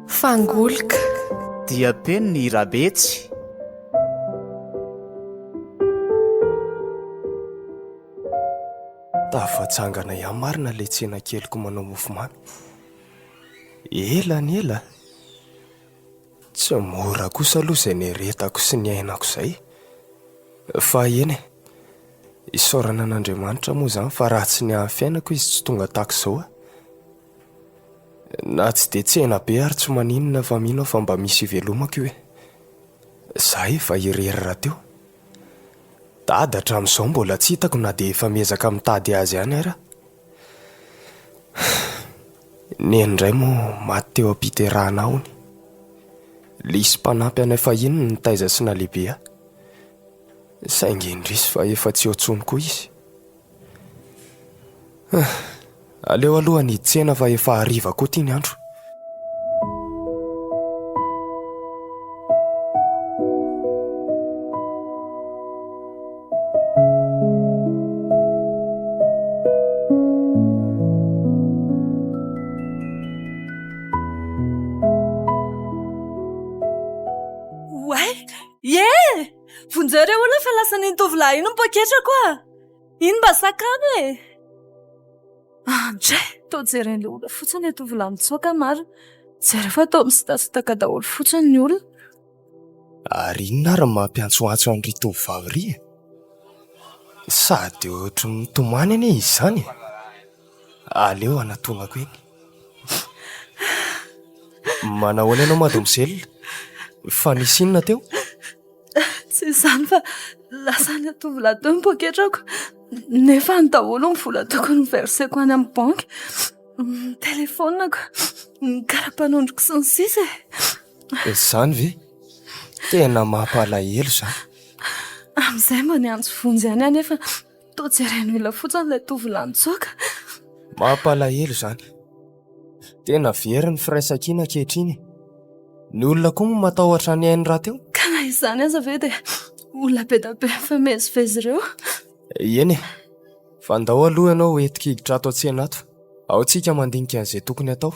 Fangolika dia peno ny rabetsy. Tafatsangana ihany marina le tsena keliko manao mofomamy. Ela ny ela. Tsy mora kosa aloha izay neretako sy ny ainako izay. Fa eny isaorana an'Andriamanitra moa izany fa raha tsy ny amin'ny fiainako izy tsy tonga tahaka izao. Na tsy dia tsena be ary tsy maninona fa mino fa mba misy ivelomako io. Zaho efa irery raha teo. Dada hatramin'izao mbola tsy hitako na dia efa miezaka mitady azy ihany ara. Neny indray moa maty teo am-piterahana ahony. Lisy mpanampy anay fahiny ny taiza sy nalehibe ahy. Saingy indrisy fa efa tsy otsony koa izy. Aleo aloha ny tsena fa efa hariva koa ity ny andro. Vonjereo olona fa lasa ny tovolahy ino mpoketra koa. Ino mba sakano e? Andray, tao jeren'ilay olona fotsiny tovolahy mitsoaka maro. Jere fa tao misitasitaka daholo fotsiny ny olona. Ary inona ary mampiantsoantso an'ry tovovavy ry? Sady ohatry mitomany anie izy izany. Aleo anatonako eny. Manao ahoana ianao mademoiselle? Fa nisy inona teo? Tsy izany fa lasa ny tovolahy teo mipoketrako. Nefa ny daholo ny vola tokony verseko any amin'ny banky. Telefonako, ny karapanondroko sy ny sisa. Izany ve? Tena mampalahelo izany. Amin'izay mba ny anjo vonjy ihany anefa tao jeren'ny olona fotsiny ilay tovolahy mitsoaka. Mampalahelo izany. Tena very ny firaisan-kina ankehitriny. Ny olona koa moa matahotra ny ainy raha teo. Ka na izany aza ve dia olona be da be mifamezivezy ireo. Eny, fandao aloha ianao entika hiditra ato an-tsena ato. Ao tsika mandinika an'izay tokony atao.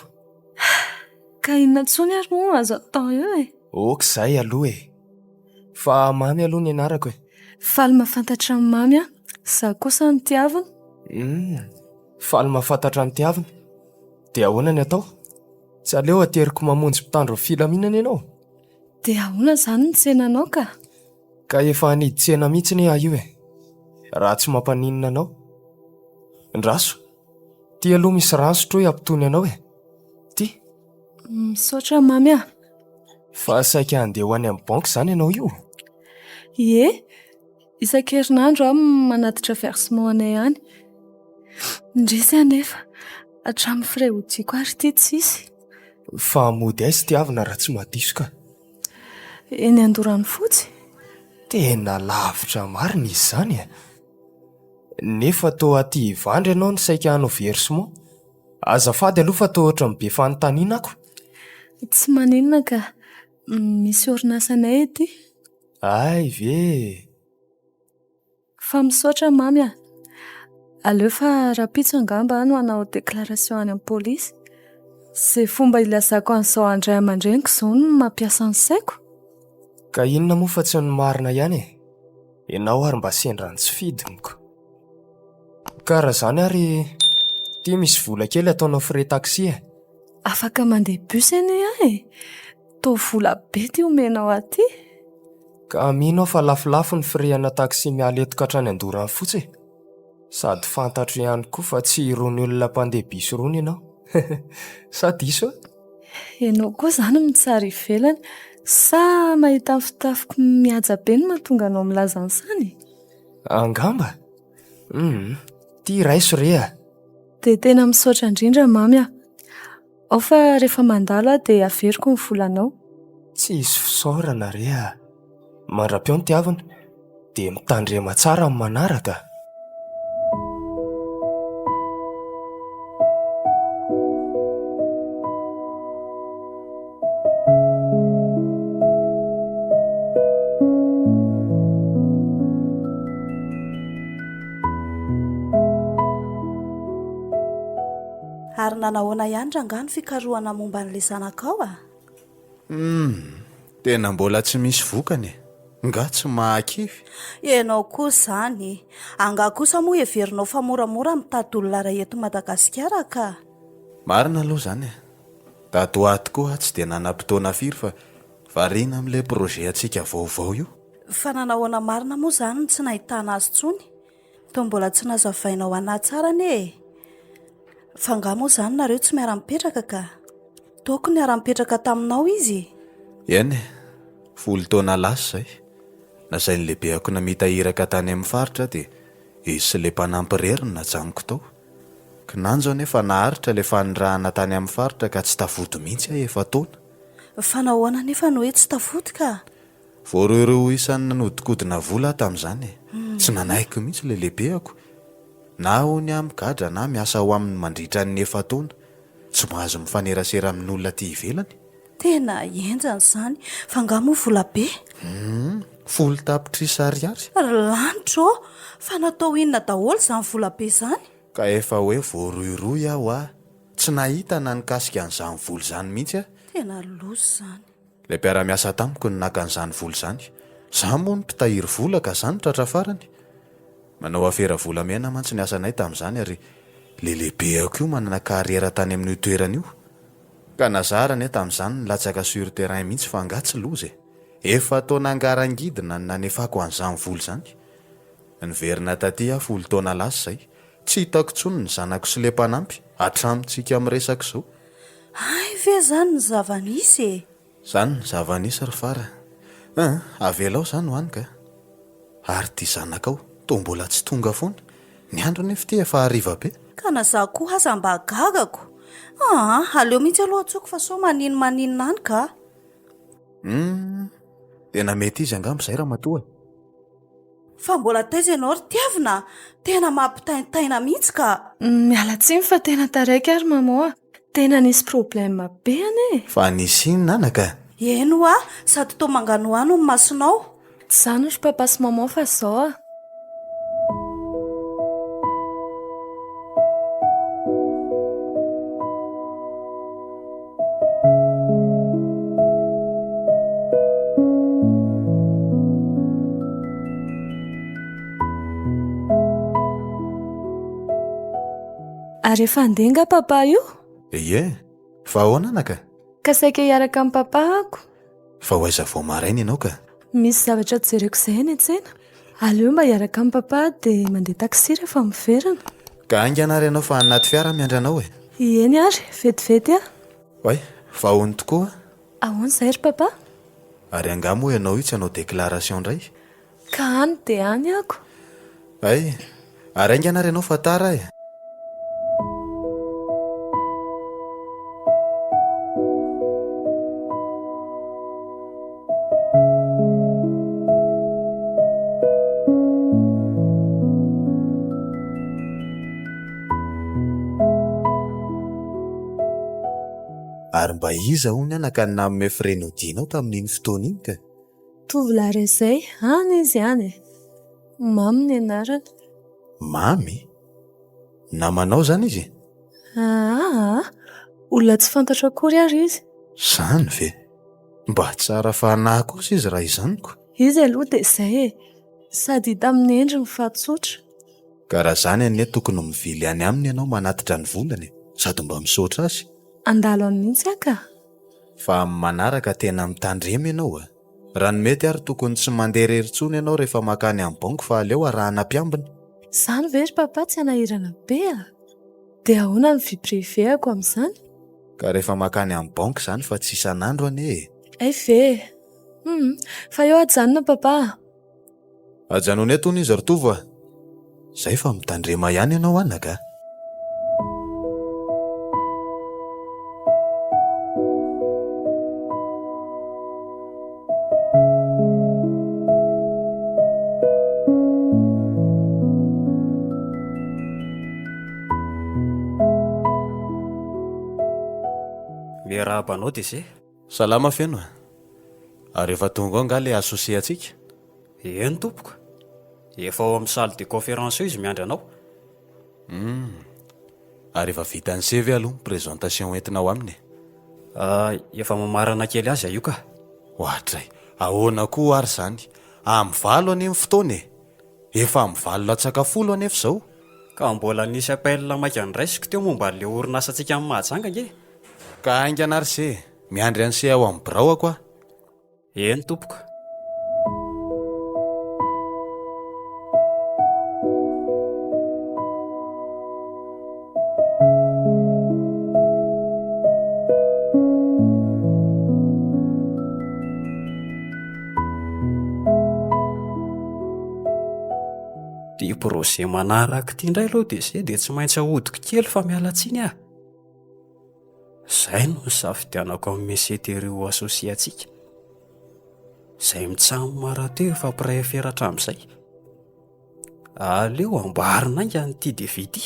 Ka inona intsony ary moa azo atao eo e? Okizay aloha e. Fa mamy aloha ny anarako e. Faly mahafantatra ny mamy a. Za kosa ny tiavina. Faly mahafantatra ny tiavina. Dia ahoana ny atao? Tsy aleo ateriko mamonjy mpitandro filaminana ianao. Dia ahoana izany ny tsenanao ka? Ka efa hanidy tsena mihitsy aho io e. Raha tsy mampaninona anao. Ndraso, ty aloha misy ransotro hoe ampitony anao e. Ty. Misaotra mamy a. Fa saika handeha ho any amin'ny banky izany ianao io. Ie, isan-kerinandro aho manatitra versement anay ihany. Indrisy anefa hatramin'ny frais hodiko ary ity tsisy. Fa mody aizy tiavina raha tsy madiso ka. Eny Andorany fotsy. Tena lavitra marina izy izany e. Nefa tao aty Ivandry ianao ny saika hanao versement. Azafady aloha fa tao ohatra ny be fanontaniana ako. Tsy maninona ka. Misy orinasanay ety. Ay ve. Fa misaotra mamy a. Aleo fa rapitso angamba no hanao déclaration any amin'ny polisy. Izay fomba ilazako an'izao andray aman-dreniko izao no mampiasa ny saiko. Ka inona moa fa tsy ny marina ihany e. Ianao ary mba sendra ny tsy fidiniko. Ka raha izany ary ty misy vola kely ataonao frais taxi e. Afaka mandeha bus anie aho e. Tao vola be ty omenao aty. Ka mino aho fa lafolafo ny frais ana taxi mialetoko hatrany Andorany fotsy. Sady fantatro ihany koa fa tsy irony olona mpandeha bus irony ianao. Sa diso? Ianao koa izany mitsara ivelany. Sa mahita ny fitafiko mihaja be no mahatonga anao milaza an'izany? Angamba? Ty raiso rea. Dia tena misaotra indrindra mamy a. Ao fa rehefa mandalo aho dia averiko ny volanao. Tsy hisy fisaorana rea. Mandra-peo ny tiavina dia mitandrema tsara amin'ny manaraka. marina nahoana ihany rangano fikarohana momba n'ilay zanakao a? Tena mbola tsy misy vokany nga tsy mahakivy. Ianao kosa zany, anga kosa moa heverinao fa moramora mitady olona ray eto Madagasikara ka. Marina aloha zany dato ato koa tsy dia nanam-potoana firy fa variana amin'ilay projet antsika vaovao io. Fa nanahoana marina moa zany tsy nahitana azy tsony, toa mbola tsy nazavainao anahy tsara anie. Fa nga moa zany nareo tsy miara-mipetraka ka? Toko niara-mipetraka taminao izy. Eny, 10 taona lasa zay. Nasain'ny lehibeako namitahiraka tany amin'ny faritra dia izy sy ilay mpanampy reriny najanoko tao. Kinanjo anefa naharitra ilay fanondrahana tany amin'ny faritra ka tsy tafody mihitsy aho efa taona. Fa nahoana nefa no hoe tsy tafody ka? Voaroero isan'ny nanodikodina vola tamin'izany. Tsy nanaiky mihitsy ilay lehibeako. Na hony amin'ny gadra na miasa ho amin'ny mandritra ny efa taona. Tsy mahazo mifanerasera amin'ny olona aty ivelany. Tena enjana izany, fa nga moa vola be? 10 tapitrisa ariary. Lanitro, fa natao inona daholo izany vola be izany? Ka efa hoe voaroiroy aho tsy nahita na nikasika an'izany vola izany mihitsy aho. Tena loso izany. Ilay mpiara-miasa tamiko no naka an'izany vola izany. Izaho moa ny mpitahiry vola ka izany tratra farany. Manao afera volamena mantsy ny asanay tamin'izany ary ilay lehibeako io manana karriera tany amin'io toerana io. Ka nazarany tamin'izany latsaka sur terrain mihitsy fa nga tsy loza. Efa taona angarangidina ny nanefako an'izany vola izany. Niverina taty 10 taona lasa izay. Tsy hitako tsony ny zanako sy ilay mpanampy hatramintsika amin'ny resaka izao. Ay ve zany ny zava-nisy e? Zany ny zava-nisy ry fara. Avelao zany ho any ka. Ary ty zanakao toa mbola tsy tonga foana. Ny andro nefa ty efa hariva be. Ka na zaho koa aza mba gagako. Aleo mihitsy aloha atsoko fa so maninona any ka. Tena mety izy angamba izay raha matoa. Fa mbola taiza ianao ry tiavina, tena mampitaintaina mihitsy ka. Miala tsiny fa tena taraiky ary maman. Tena nisy problème be anie. Fa nisy inona nanaka? Eno sady toa manganoano ny masonao. Tsy zany ry papa sy maman fa zao Ary efa andenga papa io? Ie, fa ahoana nanaka? Ka saika hiaraka amin'ny papa ako. Fa ho aiza vao maraina ianao ka? Misy zavatra jereko izay any an-tsena. Aleo mba hiaraka amin'ny papa dia mandeha taksi rehefa miverina. Ka ainganary ianao fa anaty fiara miandranao e? Eny ary, vetivety Way, fa ahoana tokoa? Ahoana izay ry papa? Ary angamo ianao io tsy hanao déclaration indray? Ka any dia any ako. Ay, ary ainganary ianao fa tara e? Ary mba iza hono anaka ny namme Frenodinao tamin'iny fotoana iny ka? Tovolahy izay, any izy any. Mamy ny anarany. Mamy? Namanao zany izy? Olona tsy fantatra akory ary izy. Zany ve? Mba tsara fanahy kosa izy raha izaniko. Izy aloha dia izay sady hita amin'ny endriny fa tsotra. Ka raha zany anie tokony mivily any aminy ianao manatitra ny volany sady mba misaotra azy. Andalo amin'intsy aka. Fa amin'ny manaraka tena mitandrema ianao Raha ny mety ary tokony tsy mandeha rery-tsony ianao rehefa makany amin'ny banky fa aleo arahana mpiambina. Zany ve ry papa tsy hanahirana be Dia ahoana ny vie privé-ako amin'izany? Ka rehefa makany amin'ny banky zany fa tsy isan'andro anie. Ay ve? Fa eo ajanona papa. Ajanona eto hono izy ry tovo Zay fa mitandrema ihany ianao anaka. Miarabanao dia izay? Salama feno Ary efa tonga ao nga le associé atsika? Eny tompoko. Efa ao amin'ny salle de conférence io izy miandra anao. Ary efa vita ny sevy aloha ny présentation entina ao aminy. Efa mamarana kely azy io ka. Ohatray, ahoana koa ary zany? Amin'ny valo anefa fotoana e. Efa amin'ny valo latsaka folo anefa izao. Ka mbola nisy appel maika ny raisiko teo momba le orinasantsika amin'ny Mahajanga nge. Ka aingana ary se, miandry an'se ao amin'ny birao ako a. Eny tompoko. Ity projet manaraka ity indray aloha dia tsy maintsy ahodiko kely fa miala tsiny ah. Izay no nisafidianako amin'ny meseterio asosiatsika. Izay mitsamoma rahateo efa préfera hatramin'izay. Aleo amboarina aingana ity devis ity.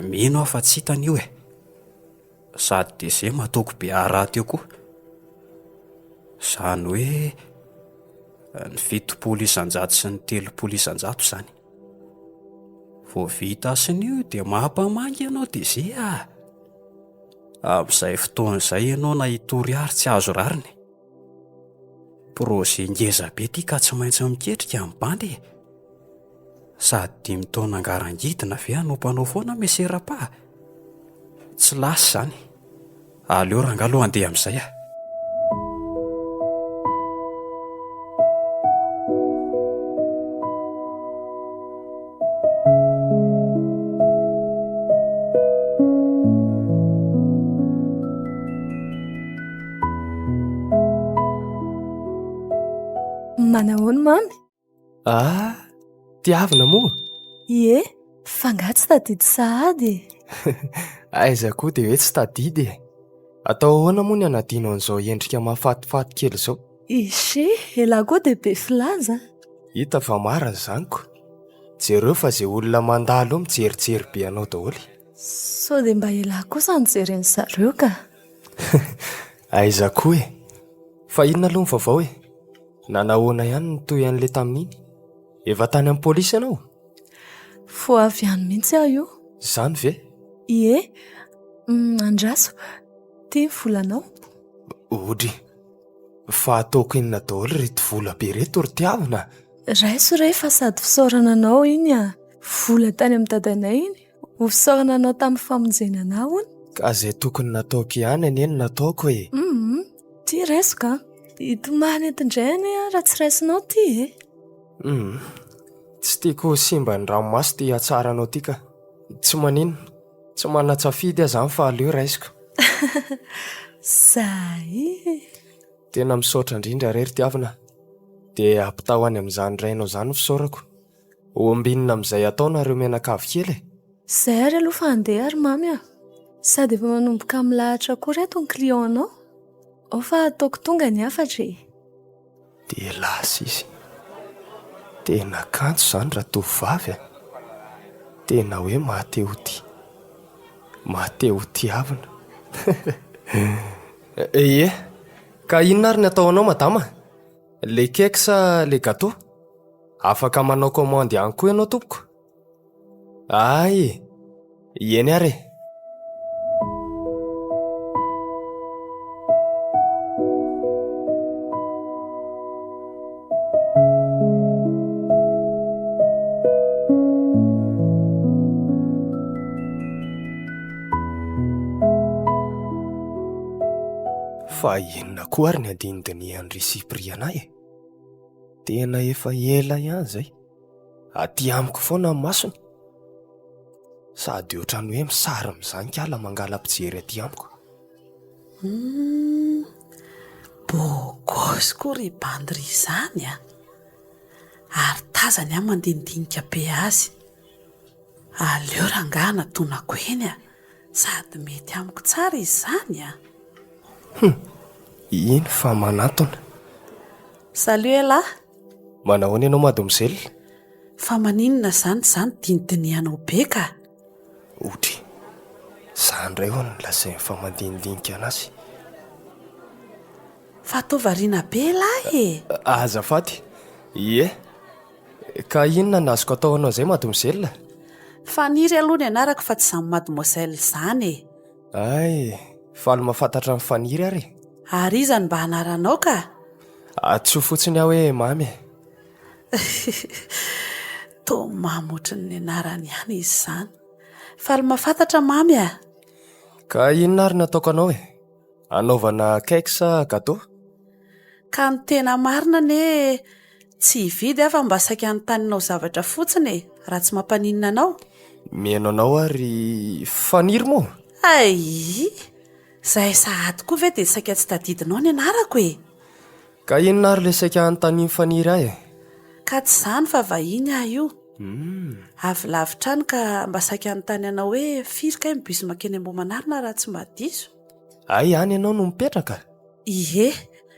Mino aho fa tsy hitany io e. Sady dia izay matoko be rahateo koa. Izany hoe ny 7 isan-jato sy ny 3 isan-jato izany. Vao vita asin'io dia mampamangy ianao dia izay ah. Amin'izay fotoan'izay ianao na hitory ary tsy azo rariny. Projet ngeza be ity ka tsy maintsy miketrika amin'ny bandy. Sady 5 taona angarangidina ve hanompanao foana mesera-pa. Tsy lasy izany. Aleo rangalo andeha amin'izay ah. Manahoana mamy? Tiavina moa? Ie, fangaha tsy tadidy sahady. Aiza koa dia hoe tsy tadidy e. Atao ahoana moa ny anadino an'izao endrika mahafatifaty kely izao? Ishe, ela koa dia be filaza. Hita fa marina izanyko. Jereo fa izay olona mandalo eo mijerijery be anao daholo. Sao dia mba ela kosa nijereny zareo ka. Aiza koa e. Fa inona aloha ny vaovao e? Nanahoana ihany ny toy an'ilay tamin'iny? Efa tany amin'ny polisy ianao? Fo avy any mihitsy aho io. Izany ve? Ie, Andraso, tia volanao. Odry, fa ataoko inona daholo reto vola be reto ry tiavina? Raiso re fa sady fisaorana anao iny a. Vola tany amin'ny dadanay iny. Ho fisaorana anao tamin'ny famonjenana hono. Ka izay tokony nataoko ihany anieny nataoko e. Tia raiso ka. Ito mahanentin-dray ane raha tsy raisinao ty e. Tsy tiako simba ny ranomasy ty hatsaranao ty ka. Tsy maninona, tsy manatsafidy aho izany fa aleo raisiko. Zay. Tena misaotra indrindra rery tiavina. Dia ampitao any amin'izany rainao izany fisaorako. Ombinina amin'izay ataonareo menakavy kely e. Zay ary aloha fa andeha ary mamy a. Sady efa manomboka milahatra koa reto ny client-nao. Ao fa ataoko tonga ny afatra e. Dia lasa izy. Tena kanto izany raha tovovavy a. Tena hoe mahateo ty. Mahateo tiavina. Ie, ka inona ary ny ataonao madama? Le cake sa le gâteau? Afaka manao commande ihany koa ianao tompoko? Ay, eny ary. Fa inona koa ary ny andinidinihan'ny Cyprien e? Tena efa ela ihany izay. Aty amiko foana ny masony. Sady ohatrany hoe misara mizanika ala mangala mpijery aty amiko. Bôgôsy koa ry bandry izany a. Ary tazany a mandinidinika be azy. Aleo rangana tonako eny a. Sady mety amiko tsara izany a. Iny fa manatona. Salut ela. Manahoana ianao mademoiselle? Fa maninona izany dinidinihanao be ka? Otry, izany indray ho ny lazainy fa mandinidinika anazy. Fa atao variana be lahy e. Azafady. Ie, Ka inona no azoko atao anao izay mademoiselle? Faniry aloha ny anarako fa tsy izany mademoiselle izany e. Ay, faly mahafantatra ny faniry ary. Ary izany mba anaranao ka? Tsy ho fotsiny aho hoe mamy. Toa mamotra ny anarany ihany izy izany. Faly mahafantatra mamy a. Ka inona ary nataoko anao e? Anaovana cake sa gâteau? Ka ny tena marina ne tsy hividy afa mba saika anotaninao zavatra fotsiny e, raha tsy mampaninina anao. Mihaino anao ary faniry moa? Ay, zahay sahady koa ve dia saika tsy tadidinao ny anarako e. Ka inona ary le saika anontany faniry ahy e? Ka tsy izany fa vahiny aho io. Avy lavitra any ka mba saika anontany anao hoe firy kay mibisy makeny Ambohimanarina raha tsy mba diso. Ay, any ianao no mipetraka? Ie,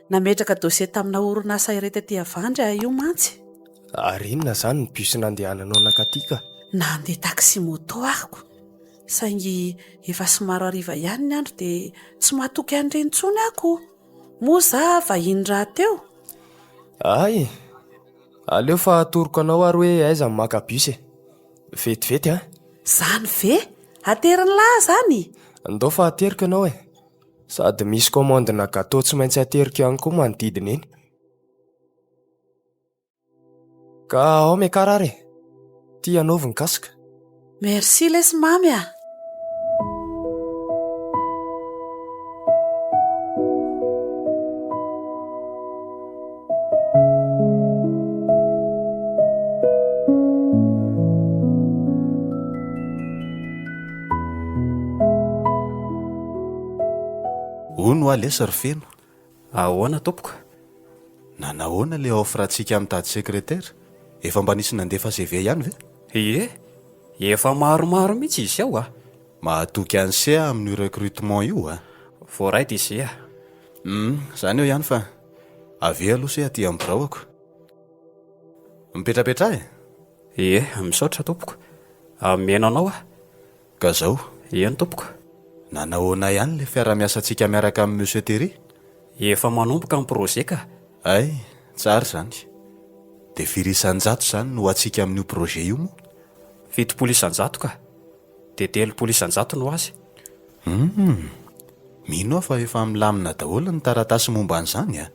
nametraka dosie tamina orinasa iray taty Avandry aho io mantsy. Ary inona izany ny bus nandehananao nakatika? Nandeha taksi moto ahako. Saingy efa somaro hariva ihany ny andro dia tsy mahatoky an'ireny intsony ahako. Moa za vahiny raha teo. Ay, aleo fa atoroko anao ary hoe aiza ny maka bus e. Vetivety a? Zany ve? Ateriny lahy zany. Ndao fa ateriko ianao e. Sady misy commandena gâteau tsy maintsy ateriko ihany koa manodidina eny. Ka ao miakarary e. Tia anaovy ny kasika. Merci lesy mamy a. Ono alesa ry feno. Ahoana tompoko? Nanahoana le offrantsika mitady sekretera? Efa mba nisy nandefa CV ihany ve? Ie, efa maromaro mihitsy izy ao a. Mahatoky an'se amin'ny recrutement io a. Voaraity izy a. Zany eo ihany fa ave aloha se aty am'birao ako. Mipetrapetra e? Ie, misaotra tompoko. Mihaino anao a. Ka zao, Eny tompoko. nanahoana ihany le fiara-miasantsika miaraka amin'ny Monsieur Terry? Efa manomboka amin'ny projet ka. Ay, tsara zany. De firy isan-jato zany no atsika amin'io projet io moa? 7 isan-jato ka. Dia 3 isan-jato no azy. Mino aho fa efa milamina daholo ny taratasy momba an'izany a.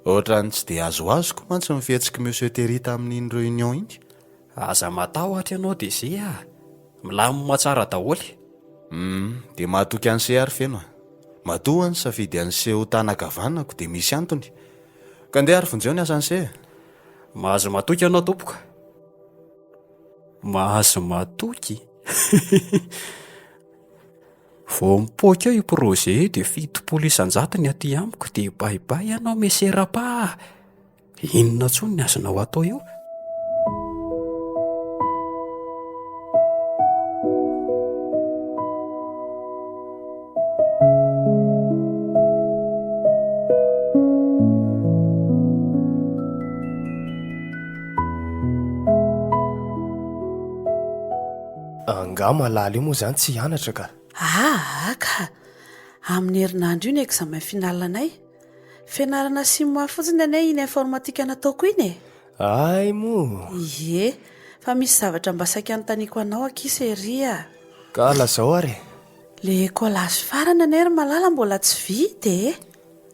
Ohatrany tsy dia azoazoko mantsy mifihetsiky Monsieur Terry tamin'iny réunion iny. Aza matahotra ianao dia izay a. Milamina tsara daholy. Dia mahatoky an'se ary feno a. Matoa ny safidy an'seho tanagavanako dia misy antony. Ka ndeha ary vonjeo ny asan'se. Mahazo matoky ianao tompoko. Mahazo matoky. Vao mipoaka eo io projet dia 7 isan-jato ny aty amiko dia baibay ianao mesera-pa. Inona tsony ny azonao atao eo? Anga malaly io moa zany tsy hianatra ka. Ka amin'ny herinandro io ny examen final anay. Fianarana simoa fotsiny anay iny informatika nataoko iny e. Ay moa. Ie, fa misy zavatra mba saika anontaniako anao akisa eria. Ka lazao ary. Le kolazy farana anay ry malala mbola tsy vita e.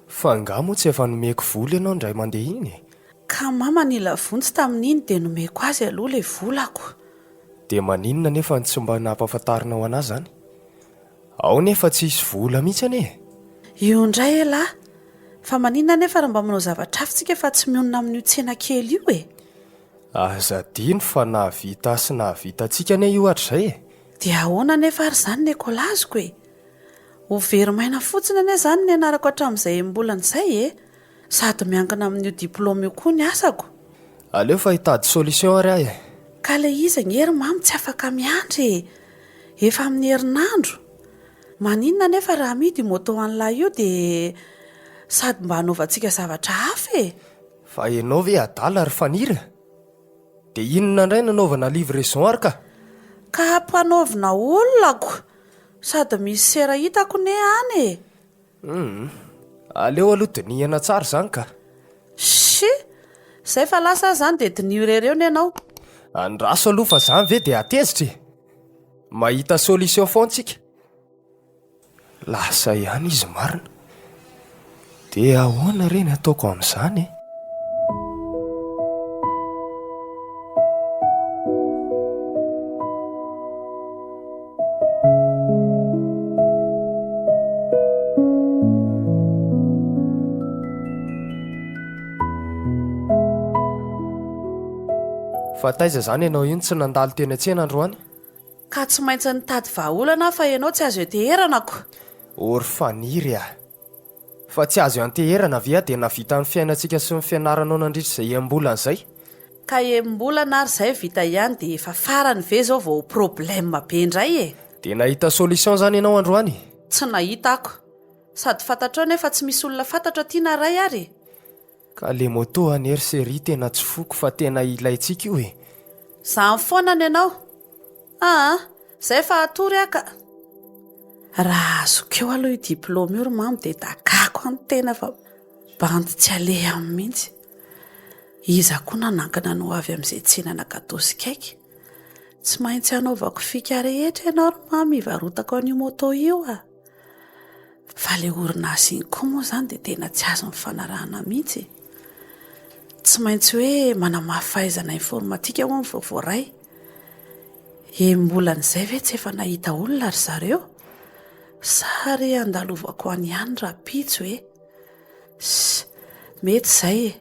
Fa nga moa tsy efa nomeko vola ianao ndray mandeha iny. Ka mama nila vontsy tamin'iny dia nomeko azy aloha le volako. Dia maninona nefa ny tsy mba nampahafantarina ho anazy zany? Ao nefa tsy hisy vola mihitsy ane. Io indray lahy. Fa maninona nefa raha mba manao zavatra hafintsika fa tsy mionona amin'io tsena kely io e. Aza dino fa nahavita sy nahavitantsika ane io hatr'izay e. Dia ahoana nefa ary zany ny ekolaziko e. Ho verimaina fotsiny ane zany ny anarako hatramin'izay mbolana izay e. Sady miankina amin'io diplôma io koa ny asako. Aleo fa hitady solution ary ahy e. Ka le izy ny hery mamy tsy afaka miandry e. Efa amin'ny herinandro. Maninona nefa raha midy moto an'lahy io dia sady mba hanaovantsika zavatra hafa e. Fa ianao ve adala ary fanira? Dia inona indray nanaovana livraison ary ka? Ka hampanaovina olonako. Sady misy sera hitako ne any e. Aleo aloha dinihana tsara zany ka. Shi, zay fa lasa zany dia dinirereony ianao. Andraso aloha fa zany ve dia atezitra e. Mahita solution foantsika. Lasa ihany izy marina. Dia ahoana reny ataoko amin'izany e? Fa taiza zany ianao iny tsy nandalo teny an-tsena androany? Ka tsy maintsy nitady vahaolana fa ianao tsy azo eteheranako. Ory faniry ah. Fa tsy azo anteherana via dia navita ny fiainantsika sy ny fianaranao nandritra izay embolana izay. Ka embolana ary izay vita ihany dia efa farany ve zao vao problème be indray e. Dia nahita solution zany ianao androany? Tsy nahita ako. Sady fantatrao nefa tsy misy olona fantatra tiana ray ary. Ka le moto any RCR tena tsy foko fa tena ilaintsika io e. Zany foana ny ianao. Zay fa atory aka. Raha azoko aloha io diplôma io mamy dia dakako any tena fa bandy tsy aleha amin'ny mihitsy. Iza koa nanangana no avy amin'izay tsinana katosikaika. Tsy maintsy anaovako fika rehetra ianao mamy ivarotako an'io moto io ah. Fa le orinasa iny koa moa zany dia tena tsy azo mifanarahana mihitsy. Tsy maintsy hoe manamafy fahaizana informatika ho amin'ny vaovao mbola n'izay ve tsy efa nahita olona ry zareo? Sary andalovako any ihany rapitso e. Mety izay e.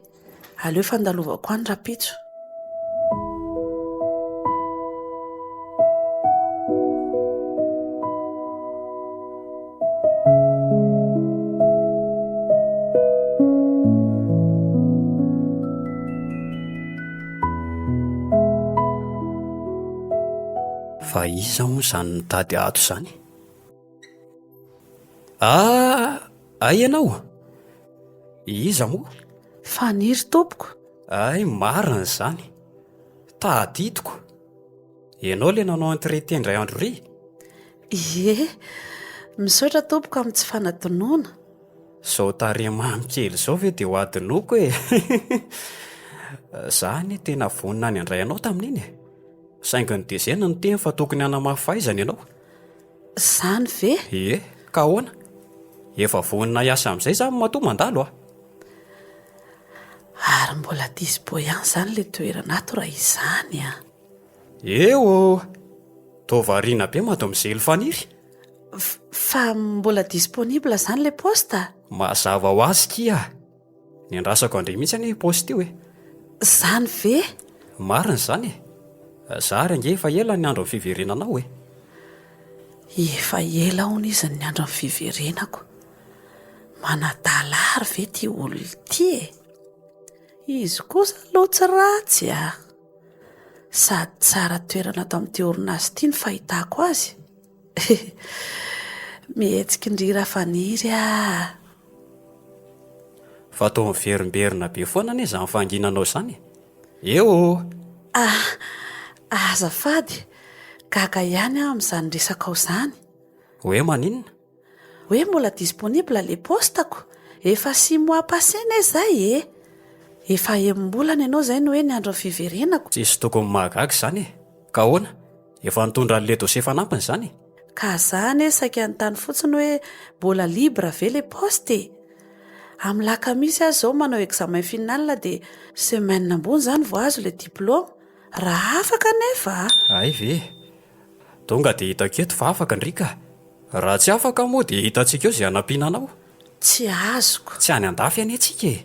Aleo fa andalovako any rapitso. Fa iza moa izany nitady ato izany? Ay ianao? Iza moa? Faniry tompoko. Ay, marina izany. Tadidiko. Ianao le nanao entretien indray andro ry? Ie, misaotra tompoko amin'ny tsy fanadinoana. Zao tarehy mamy kely izao ve dia ho adinoko e. Zany tena vonina ny andray anao tamin'iny e. Saingony dia izay no teny fa tokony hanamafy fahaizana ianao. Zany ve? Ie, ka ahoana? Efa vonina hiasa amin'izay zany matoa mandalo ah. Ary mbola dispo ihany zany le toerana ato raha izany ah. Eo, toa variana be mato mizely faniry. Fa mbola disponible zany le posta? Mazava ho azy kia. Ny andrasako andray mihitsy any posta io e. Zany ve? Marina izany e. Zary ange efa ela ny andro ny fiverenanao e. Efa ela hono izy ny andro ny fiverenako. Manadalary ve ty olona ty e? Izy kosa aloha tsy ratsy ah. Sady tsara toerana ato amin'ity orinasa ity ny fahitako azy. Mihetsika indrira faniry ah. Fa toa miverimberina be foana anie izany fanginanao izany. Eo. Azafady, gaga ihany amin'izany resaka ao izany. Hoe maninona? Hoe mbola disponible le postako. Efa 6 mois passé ne zay e. Efa embolana ianao zay no hoe ny andro ny fiverenako. Tsisy tokony mahagaga izany e. Ka ahoana? Efa nitondra an'ilay dosie fanampiny izany. Ka zany saika anontany fotsiny hoe mbola libre ve le poste? Amin'ny lakamisy azy zao manao examen final dia semaine ambony zany vao azo le diplôma. Raha afaka nefa. Ay ve. Tonga dia hitako eto fa afaka ndrika. Raha tsy afaka moa dia hitantsika eo izay hanampiananao. Tsy azoko. Tsy any andafy any antsika e.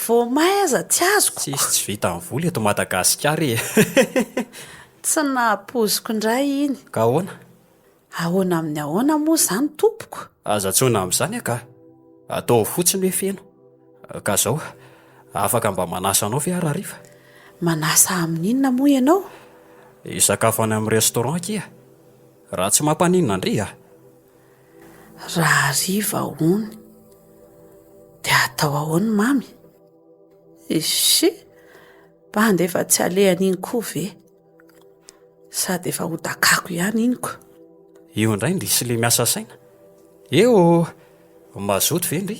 Vao may aza tsy azoko. Tsy vita amin'ny voly eto Madagasikara e. Tsy napoziko indray iny. Ka ahoana? Ahoana amin'ny ahoana moa zany tompoko? Aza tsona amin'izany aka. Atao fotsiny hoe feno. Ka zao, afaka mba manasa anao ve harariva? Manasa amin'inona moa ianao? Isakafo any amin'ny restaurant kia. Raha tsy mampaninona ndry ah. Raha hariva hony dia atao ahoana mamy? Ishi, bandy efa tsy alehany iny koa ve? Sady efa ho dakako ihany iny ko. Io indray ndrisy le miasa saina. Eo, mazoto ve ndry?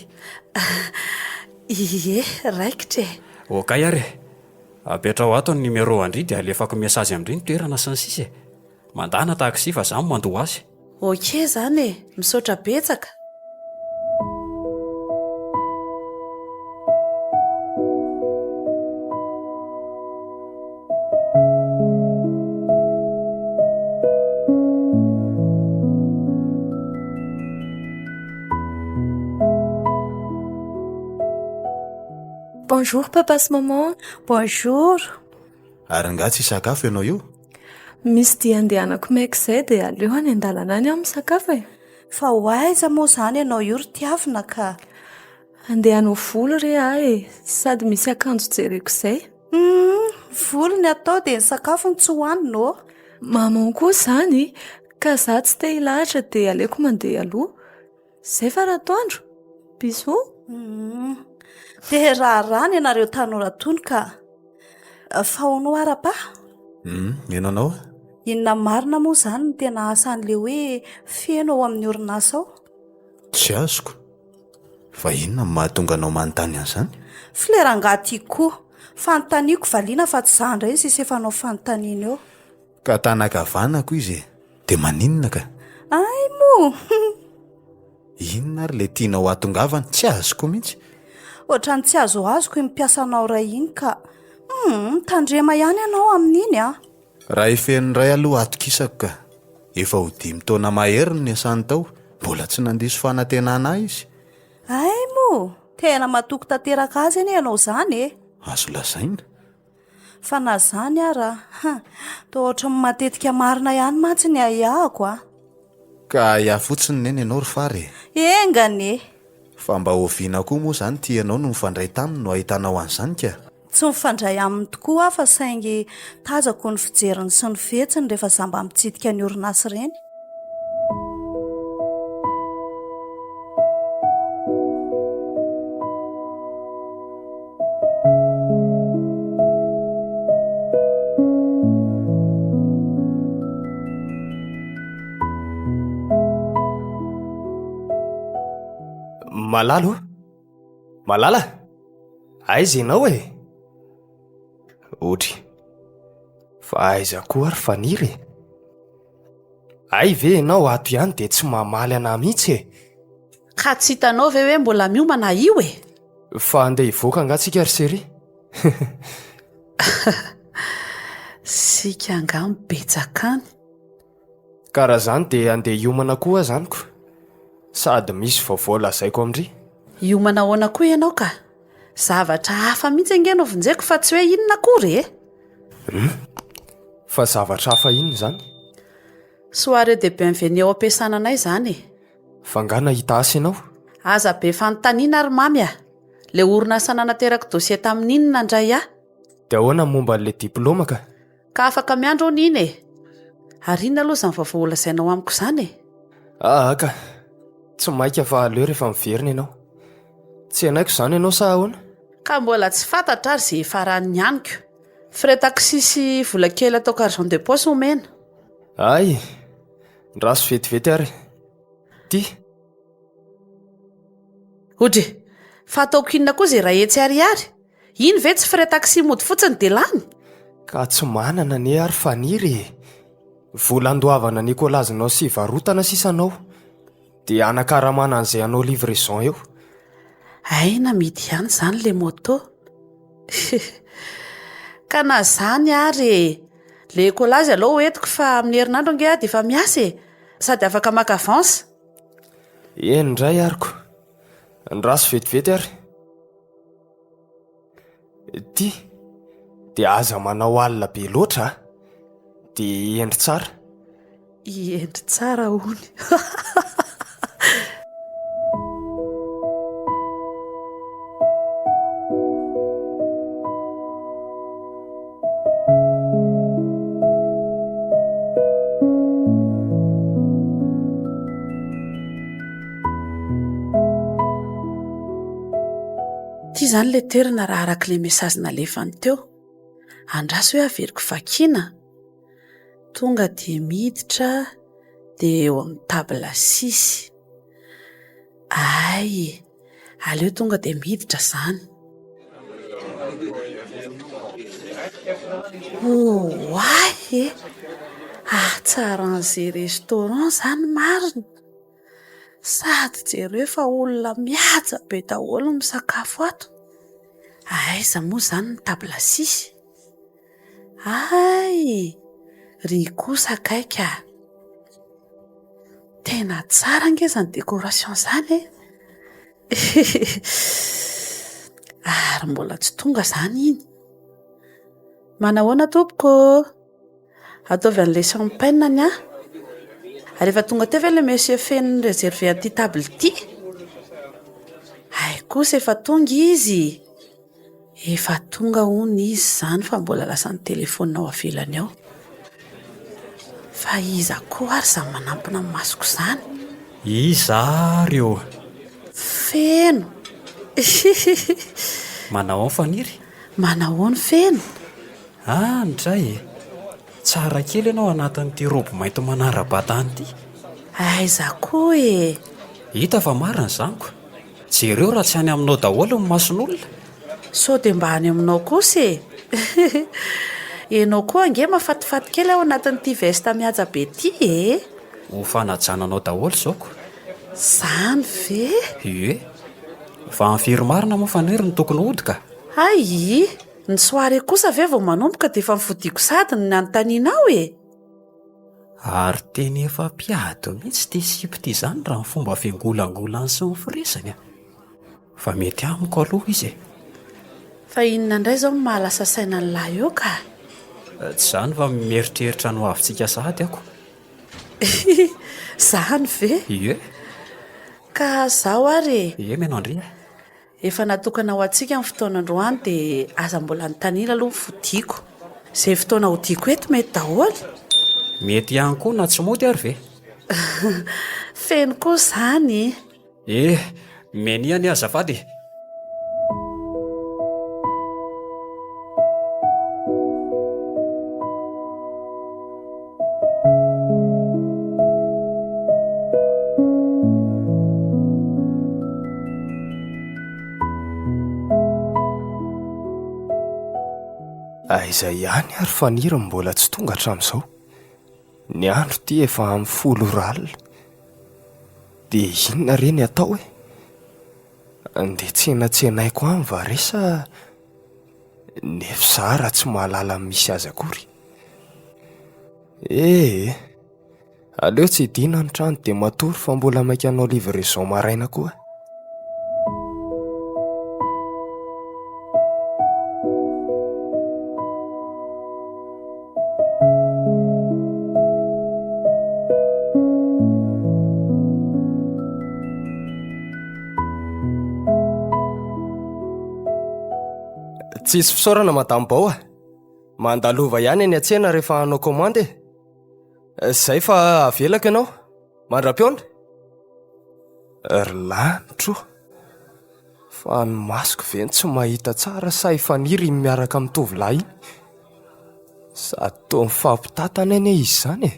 Ie, raikitra e. Okay ary. apetra ho ato ny numéro andry dia alefako mesazy amindriny toerana sy ny sisa e. Mandana taxi fa zaho mandoa azy. oke zany e, misaotra betsaka. Bonjour papa sy maman. Bonjour. Ary nga tsy sakafo ianao io? Misy dia andehanako maika izay dia aleo any an-dalana any aho misakafo e. Fa ho aiza moa izany ianao io ry tiavina ka? Andehanao volo re aho e, sady misy akanjo jereko izay. Volo ny atao dia ny sakafo ny tsy hohaninao. Maman koa izany, ka zaho tsy te hilahatra dia aleoko mandeha aloha. Izay faratoandro. Bisous. Dia raharany ianareo tanora tony ka. Fa hono ara-pa? Ianao? Inona marina moa izany ny tena asan'ilay hoe feno ao amin'ny orinasa ao? Tsy azoko. Fa inona ny mahatonga anao manontany an'izany? Filerangaty koa. Fanontaniako valiana fa tsy zah indray sisy efa anao fanontaniana eo. Ka tanakavanako izy dia maninona ka? Ay moa. Inona ary le tianao hatongavany? Tsy azoko mihitsy. Ohatrany tsy azo azoko mipiasa anao ray iny ka. Tandrema ihany ianao amin'iny a. Raha ifen'ny ray aloha atokisako ka. Efa ho 5 taona mahery ny asany tao. Mbola tsy nandiso fanantenana izy. Ay moa. Tena matoky tanteraka azy anie ianao izany e. Azo lazaina. Fa na zany ara. Toa ohatrany matetika marina ihany mantsy ny ahako a. Ka iaho fotsiny neny ianao ry fary. Engane. Fa mba hoviana koa moa izany tianao no mifandray taminy no ahitanao an'izany ka. Tsy mifandray aminy tokoa aho fa saingy tazako ny fijeriny sy ny fihetsiny rehefa zaho mba mitsidika ny orinasa ireny. Malalo? Malala? Aiza ianao e? Otry. Fa aiza koa ary faniry? Ay ve ianao ato ihany dia tsy mamaly ana mihitsy e? Ka tsy hitanao ve hoe mbola miomana io e? Fa andeha hivoaka angatsika ry sery? Sika anga mibetsakany. Karaha zany dia andeha hiomana koa zaniko. Sady misy vaovao lazaiko amindry. Hiomana ahoana koa ianao ka? Zavatra hafa mihitsy angeno vonjeko fa tsy hoe inona akory e? Fa zavatra hafa inona zany? Soirée de bienvenue ao am-piasana anay izany e. Fa nga nahita asa ianao? Aza be fanontaniana ary mamy a. Le orinasa nanateraka dosie tamin'inona indray aho. Dia ahoana momba an'ilay diplôma ka? Ka afaka miandro ho niny e. Ary inona aloha izany vaovao lazainao amiko izany e? Ka tsy maika fa aleo rehefa miverina ianao. Tsy hanaiko izany ianao sa ahoana? Ka mbola tsy fantatra ary izay faran'ny ihaniko. Frais taxi sy vola kely ataoko argent de poche omena. Ay, raso vetivety ary. Ty. Odry, fa ataoko inona koa izay rahetsy ariary? Iny ve tsy frais taxi mody fotsiny dia lany? Ka tsy manana ne ary faniry. Vola andoavana Nikolazinao sy varotana sisanao. Dia anakaramana an'izay anao livraison eo. Aina midy ihany izany le moto. Ka na zany ary le ekolazy aloha hoentiko fa amin'ny herinandro ange dia efa miasa e. Sady afaka maka avance. Indray ariko. Ndraso vetivety ary. Ty. Dia aza manao alina be loatra. Dia endry tsara. Endry tsara hony. Ty izany le toerana raha arak'ilay mesazy nalefany teo. Andraso hoe averiko vakiana. Tonga dia miditra dia eo amin'ny tabla 6. Ay, aleo tonga dia miditra izany. Oay e, tsara an'izay restaurant zany marina, sady jereo fa olona mihaja be daholo misakafo ato. Aiza moa zany ny table sisy? Ay, ry kosa akaika, tena tsara angeza ny décoration zany e. Ary mbola tsy tonga zany iny. Manahoana tompoko? Ataovy an'ilay champagne a? Ary efa tonga teo ve ilay monsieur feno réservé aty table ity? Ay kosa efa tonga izy. Efa tonga hono izy zany fa mbola lasa ny telefaonina ao avelany ao. Fa iza koa ary izany manampina amin'ny masoko izany? Iza reo? Feno. Manao ny faniry? Manao ny feno. Ndray e, tsara kely ianao anatin'ity robo mainty manara-batany ity. Aiza koa e. Hita fa marina zaniko, jereo raha tsy any aminao daholo ny mason'olona. Sao dia mba any aminao kosa e. Ianao koa ange mafatifaty kely ao anatin'ity vesta mihaja be ity e. Ho fanajananao daholo zaoko. Zany ve? Ie, fa amfiry marina moa faniry ny tokony hodika. Ay, ny soare kosa ve vao manomboka dia efa mifodiako sady ny anontanianao e. Ary teny efa mpiady mihitsy ty sipy izany raha ny fomba fiangolangolany sy ny firesany. Fa mety amiko aloha izy e. Fa inona indray zao ny mahalasa saina ny lahy eo ka? Tsy zany fa mieritreritra no avintsika sahady ako. Zany ve? Ie. Ka zao ary Ie menao Andria. efa natokana ho antsika amin'ny fotoanandroany dia aza mbola nytanila aloha fodiako. Izay fotoana hodiako eto mety daholo. Mety ihany koa na tsy mody ary ve? Feno koa zany. Meniany azafady. Aiza ihany ary fanira mbola tsy tonga hatramin'izao. Ny andro ty efa amin'ny 10 dia inona reny atao e? Andeha tsenatsenaiko any va re sa nefa zara tsy mahalala misy azy akory? Aleo tsy idina ny trano dia matory fa mbola maika hanao livraison maraina koa. Tsisy fisaorana madame Bao mandalova ihany any an-tsena rehefa hanao komandy. Zay fa avelako ianao mandram-piona. Ry lanitro, fa ny masoko ve tsy mahita tsara sa ifaniry miaraka amin'ny tovolahy iny? Sady toa mifampitatana ane izy zany e.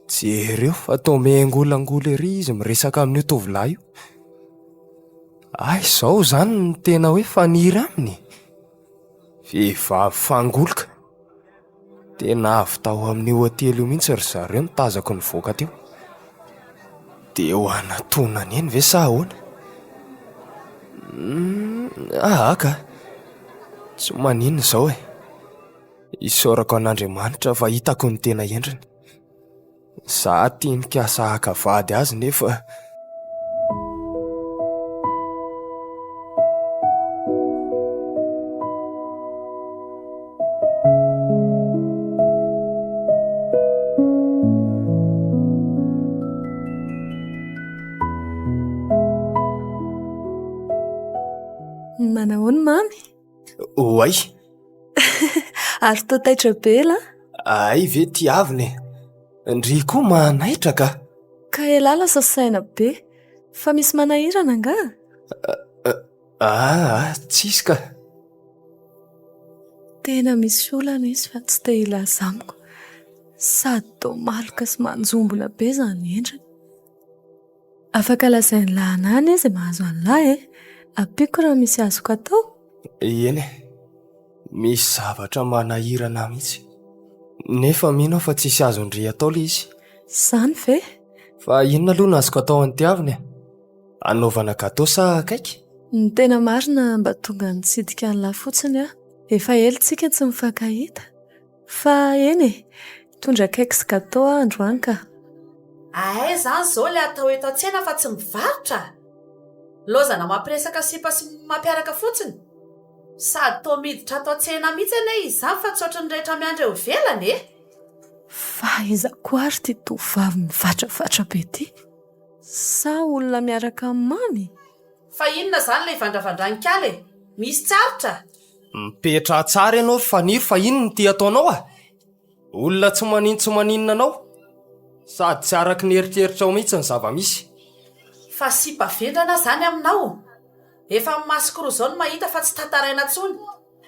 Jereo fa toa miangolangola ery izy miresaka amin'io tovolahy io. Ay, izao zany ny tena hoe faniry aminy. Vehivavy fangoloka. Tena avy tao amin'ny hotely io mihitsy ry zareo mitazako ny voaka teo. Dia ho anatonany eny ve sa ahoana? Ka tsy maninona izao e. Isaorako an'Andriamanitra fa hitako ny tena endriny. Za tia nikasa haka vady azy nefa Manahoana mamy? Oay. Ary toa taitra be la? Ay ve tiaviny. Ndry koa manaitra ka. Ka elala sasaina be. Fa misy manahirana nga? Tsisy ka. Tena misy olana izy fa tsy te ilaza amiko. Sady toa maloka sy manjombona be zany endriny. Afaka lazainy lahanany izy mahazo an'lahy e. Apiko raha misy azoko atao? Eny, Misy zavatra manahirana mihitsy. Nefa mino aho fa tsisy azondry atao le izy. Zany ve? Fa inona aloha no azoko atao antiaviny? Anaovana gato sa akaiky? Ny tena marina mba tonga nitsidika an'la fotsiny a. Efa elitsika tsy mifankahita. Fa eny e, tondra akaiky sy gato androany ka. Ahay zany zao le atao eto an-tsena fa tsy mivarotra. Lozana mampiresaka sipa sy mampiaraka fotsiny. Sady toa miditra ato an-tsena mihitsy ane izany fa tsy ohatry ny rehetra miandry eo ivelany e. Fa iza koa ary ty tovavy mivatrafatra be ty? Sa olona miaraka mamy? Fa inona zany le ivandravandranikaly e? Misy tsarotra. Mipetra tsara ianao ry faniry fa ino no ty ataonao a? Olona tsy maninona anao? Sady tsy araky ny eritreritra ao mihitsy ny zava-misy. Fa sipa vendrana zany aminao. Efa masoko roa zao no mahita fa tsy tantaraina tsony.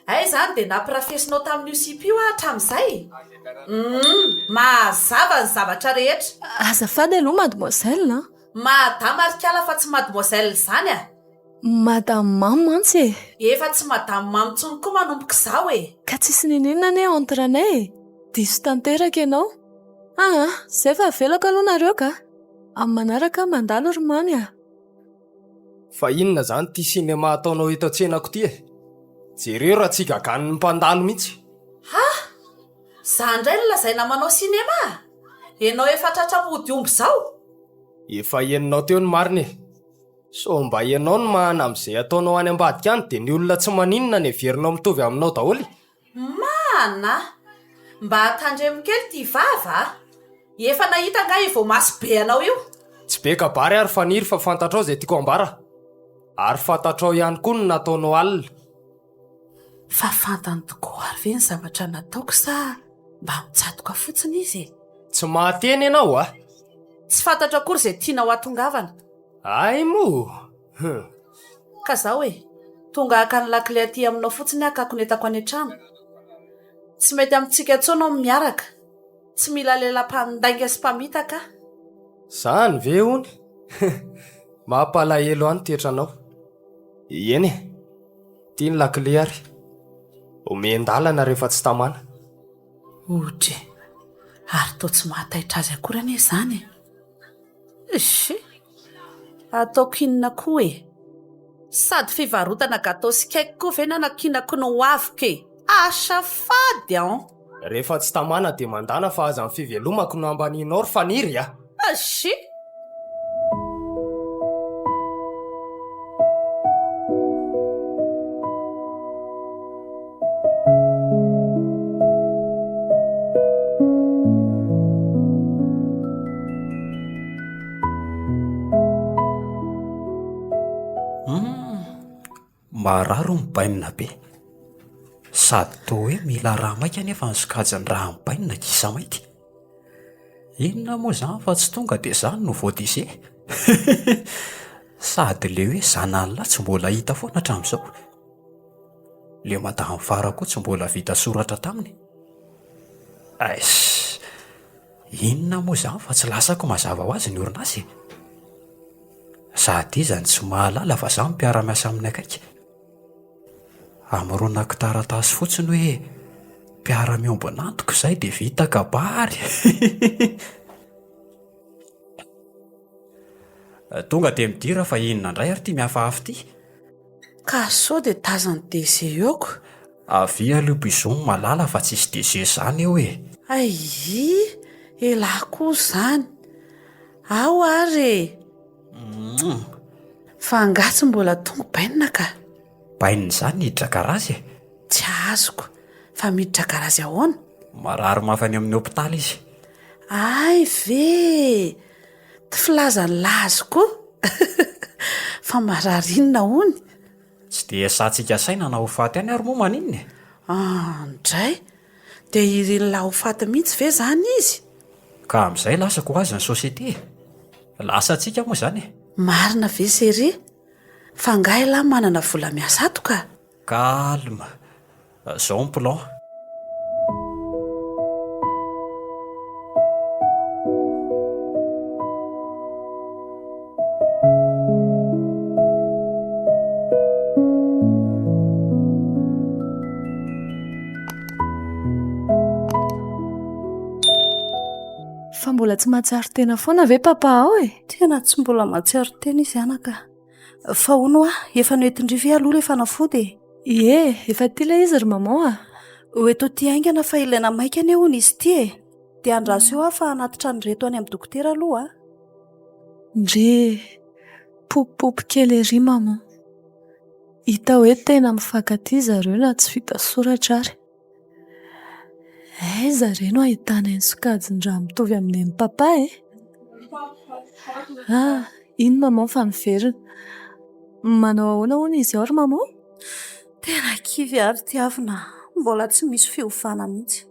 Ay zany dia nampirafesinao tamin'io sipa io hatramin'izay. Mazava ny zavatra rehetra. Azafady aloha mademoiselle. Madama Arikala fa tsy mademoiselle zany a. Madame mamy mantsy e. Efa tsy madama mamy tsony koa manomboka izao e. Ka tsisy ninina ane entre anay e. Diso tanteraka ianao. Zay fa avelako aloha nareo ka. Amin'ny manaraka mandalo ry mamy a. Fa inona zany ty sinema ataonao eto an-tsenako ty e? Jereo raha tsy gagan'ny mpandalo mihitsy. Zany indray no lazaina manao sinema. Ianao efa tratra mody omby izao. Efa henonao teo ny marina e. So mba ianao no mahana amin'izay ataonao any ambadika any dia ny olona tsy maninona ny heverinao mitovy aminao daholo. Mana, mba hatandremo kely ty vava. Efa nahita nga vao maso be anao io. Tsy be kabary ary faniry fa fantatrao izay tiako ambara. Ary fantatrao ihany koa no nataonao alina. Fa fantany tokoa ary ve ny zavatra nataoko sa mba mitsatoka fotsiny izy? Tsy mahateny ianao a? Tsy fantatra akory izay tiana ho atongavana. Ay mo. Ka zaho e, tonga haka ny lakile aty aminao fotsiny hakako netako any an-trano. Tsy mety amintsika intsony ao miaraka. Tsy mila lela-pandainga sy mpamitaka. Zany ve hony? Mampalahelo any tetranao. Eny e, tia ny lakile ary. Omendalana rehefa tsy tamana. Ohatra ary toa tsy mahataitra azy akory ane izany. Ataoko inona koa e? Sady fivarotana gato sy cake koa ve na nakinako no aviko e? Azafady an. Rehefa tsy tamana dia mandana fa aza amin'ny fivelomako no ambanianao ry faniry a. Mararo mibainina be. Sady toa hoe mila raha maika nefa ny sokajany raha mibainina kisa mainty. Inona moa zany fa tsy tonga dia zany no voadise. Sady le hoe zanan'lahy tsy mbola hita foana hatramin'izao. Le madama Fara koa tsy mbola vita soratra taminy. Inona moa zany fa tsy lasako mazava ho azy ny orinasy. Sady izany tsy mahalala fa za mpiara-miasa amin'ny akaiky. Amoronako taratasy fotsiny hoe mpiara-miombona antoko izay dia vita kabary. Tonga dia midira fa inona indray ary ty miafahafy ty. Ka sao dia tazany dese eoko. Avy aloha bizon malala fa tsisy dese zany eo e. Elahy koa zany. Ao ary. Fa angatsy mbola tonga bainina ka. Bainina izany miditra garazy e. Tsy azoko. Fa miditra garazy ahoana? Marary mafany amin'ny hopitaly izy. Ay ve. Ty filazany lazo koa. Fa marary inona hony? Tsy dia satsika saina na ho faty any ary moa maninona e. Ndray. Dia irin'la ho faty mihitsy ve zany izy? Ka amin'izay lasako ho azy ny sosiete. Lasa antsika moa zany e. Marina ve sery? Fa ngahy manana vola miasa ato ka. Calme. Zao ny plan. mbola tsy mahatsiaro tena foana ve papa ao e? Tena tsy mbola mahatsiaro tena izy anaka. Fa hono efa noentin-drivy aloha ilay fanafody. Ie, efa ty ilay izy ry maman a. Oeto ty aingana fa ilaina maika anie hono izy ty e. Dia andraso eo fa anaty trano reto any amin'ny dokotera aloha. Ndre popopopo kely ery maman. Hita hoe tena mifankatia zareo na tsy vita soratra ary. Zareo no ahitana ny sokajin-draha mitovy amin'ny papa e. Iny maman fa miverina. Manao ahoana hono izy ao ry maman? Tena kivy ary tiavina. Mbola tsy misy fiovana mihitsy.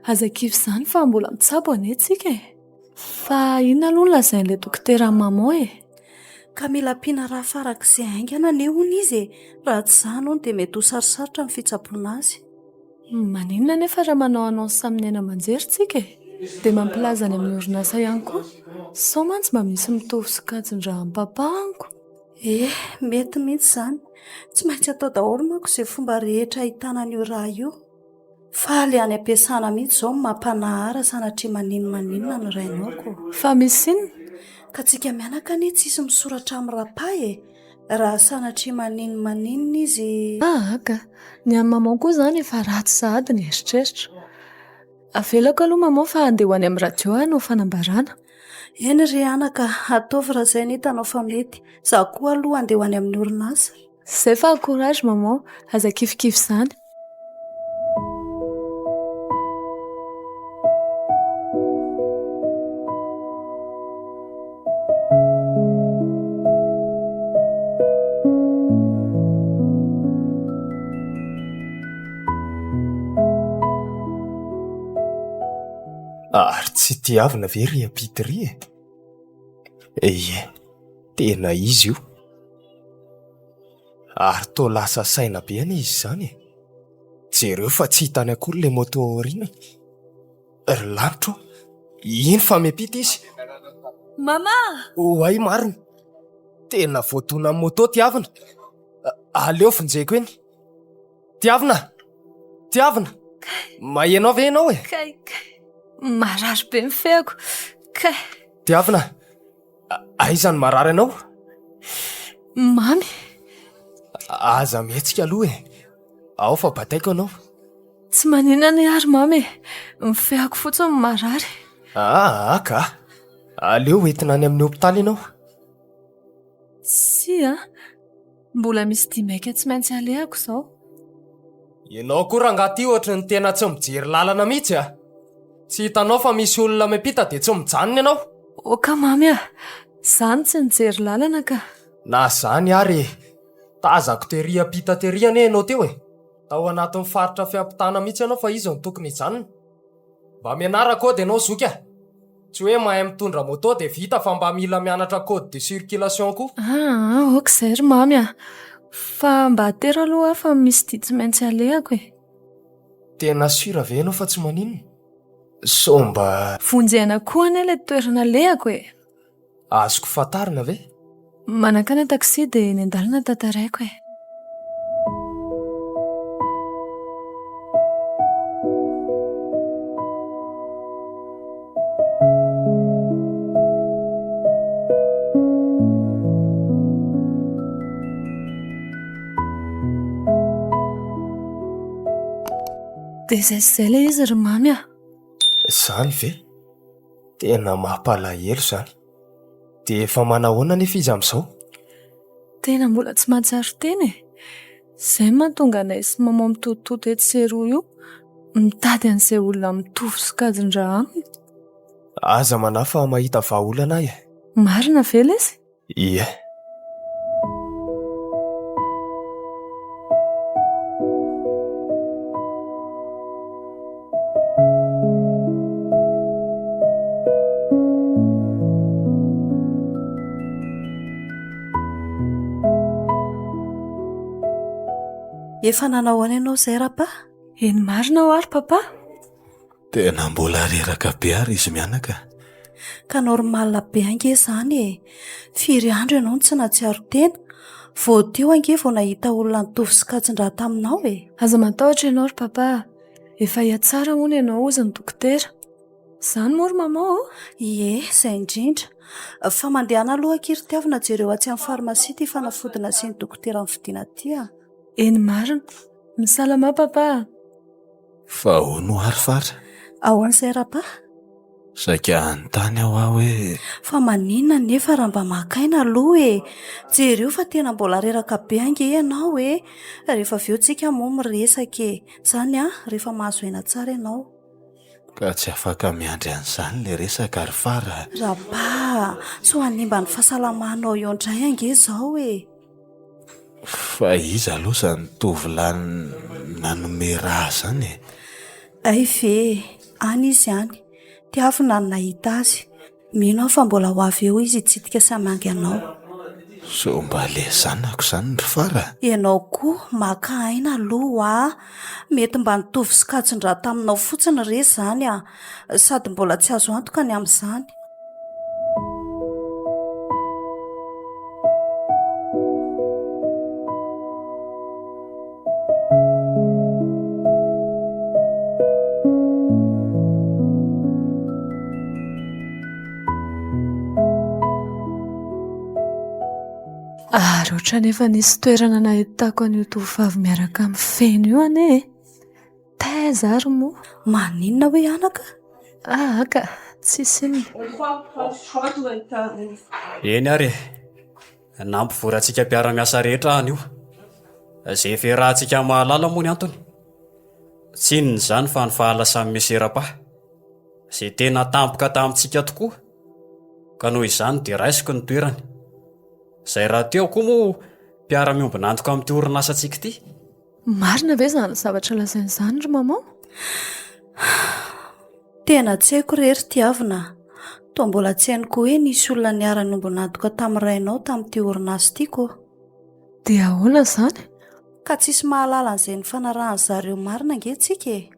Aza kivy izany fa mbola mitsabo anie tsika e. Fa inona aloha no lazain'ilay dokotera maman e? Ka mila ampiana raha farak'izay aingana anie hono izy e. Raha tsy izany hono dia mety ho sarosarotra ny fitsaboana azy. Maninona nefa raha manao anao samy aina aman-jery tsika e? Dia mampilaza any amin'ny orinasa ihany koa. Sao mantsy mba misy mitovy sokajin-draha amin'ny papa anko? Mety mihitsy izany. Tsy maintsy atao daholo manko izay fomba rehetra ahitana an'io raha io. Fa ilay any am-piasana mihitsy izao mampanahara sanatria maninona no rainao. Fa misy inona? Ka tsika mianaka anie tsy isy misoratra amin'ny rapay e. Raha sanatria maninona izy. Ka ny amin'ny maman koa izany efa ratsy sahady ny eritreritra. Avelako aloha maman fa andeha ho any amin'ny radio hanao fanambarana. Eny ry anaka, ataovy raha izay ny hitanao fa mety. Zaho koa aloha andeha ho any amin'ny orinasa. Zay fa courage maman, aza kifikify izany. Ary tsy tiavina ve ry apitry e? Ie, tena izy io. Ary toa lasa saina be any izy izany e. Jereo fa tsy hitany akory ilay moto aoriana. Ry lanitra, ino fa miampita izy? Mama! Oay marina. Tena voatona amin'ny moto tiavina. Aleo finjeko eny. Tiavina! Tiavina! Mahenao ve ianao e? Kay. Marary be ny feako. Kay. Tiavina! Aiza ny marary anao? Mamy. Aza mihetsika aloha e. Ao fa bataiko anao. Tsy maninona ny ary mamy. Ny feako fotsiny marary. Ka. Aleo entina any amin'ny hopitaly ianao. Mbola misy dimaika tsy maintsy alehako izao. Ianao koa rangahy ohatra ny tena tsy mijery lalana mihitsy a. Tsy hitanao fa misy olona miampita dia tsy mijanona ianao. Oka mamy izany tsy nijery lalana ka. Na izany ary tazako tery apita tery ane ianao teo e. Tao anatin'ny faritra fiampitana mihitsy ianao fa izy no tokony hijanona. Mba mianarako ao dia ianao zoka. Tsy hoe mahay mitondra moto dia vita fa mba mila mianatra code de circulation koa. Ok izay ry mamy fa mba atero aloha fa misy dia tsy maintsy alehako e. Tena sira ve ianao fa tsy maninona? So mba vonjena koa anie ilay toerana alehako e. azoko fantarina ve? Manakana taksi dia ny andalana tantaraiko e. Dia izay ilay izy ry mamy Izany ve? Tena mampalahelo izany. Dia efa manahoana nefa izy amin'izao? Tena mbola tsy mahatsiaro tena e. Izay mahatonga anay sy maman mitototo eto sy eroa io mitady an'izay olona mitovy sokajin-draha aminy. Aza manahy fa mahita vahaolana e. Marina ve ilay izy? Ie. Efa nanao any ianao izay rapa? Eny marina ho ary papa? Tena mbola reraka be ary izy mianaka. Ka normal be ange izany e. Firy andro ianao no tsy nahatsiaro tena. Vao teo ange vao nahita olona nitovy sokajin-draha taminao e. Aza matahotra ianao ry papa. Efa hiatsara hono ianao ozy ny dokotera. Izany mory mama Ie, izay indrindra. Fa mandehana aloha kiry tiavina jereo atsy amin'ny farmasia ty fanafodina sy ny dokotera amin'ny fidiana ty a. Eny marina. Misalama papa. Fa ho no ary fara Ahoan'izay rapa? saika anytany aho aho hoe Fa maninona nefa raha mba makaina aloha e. Jereo fa tena mbola reraka be ange ianao e. Rehefa avy eo tsika moa miresaka e. Zany a, rehefa mahazo aina tsara ianao. ka tsy afaka miandry an'izany le resaka ary fara. Rapa, so animba ny fahasalamanao eo indray ange izao e. Fa iza aloha izany tovolahy nanome raha zany e. Ay ve, any izy any. Tiavina ny nahita azy. Mino aho fa mbola ho avy eo izy hitsidika sy hamangy anao. So mba le zanako zany ry fara. Ianao koa maka aina aloha a. Mety mba nitovy sikajin-draha taminao fotsiny re zany a. Sady mbola tsy azo antoka ny amin'izany. Ary oatra nefa nisy toerana nahitako an'io tovovavy miaraka amin'ny feno io ane. Taiza ary moa? Maninona hoe anaka? Ka tsisy ny. Eny ary nampivorantsika mpiara-miasa rehetra anio. Izay fiarahantsika mahalala moa ny antony. Tsy inona izany fa ny fahalasany meserapa. Izay tena tampoka tamintsika tokoa. Ka noho izany dia raisiko ny toerany. Izay raha teo koa moa mpiara-miombina antoka amin'ity orinasantsika ity. Marina ve izany zavatra lazain'izany ry mama? Tena tsy haiko rery tiavina. Toa mbola tsy hainiko hoe nisy olona niara-niombina antoka tamin'ny rainao tamin'ity orinasa ity. Dia ahoana izany? Ka tsisy mahalala an'izay ny fanarahan'ny zareo marina ange tsika e.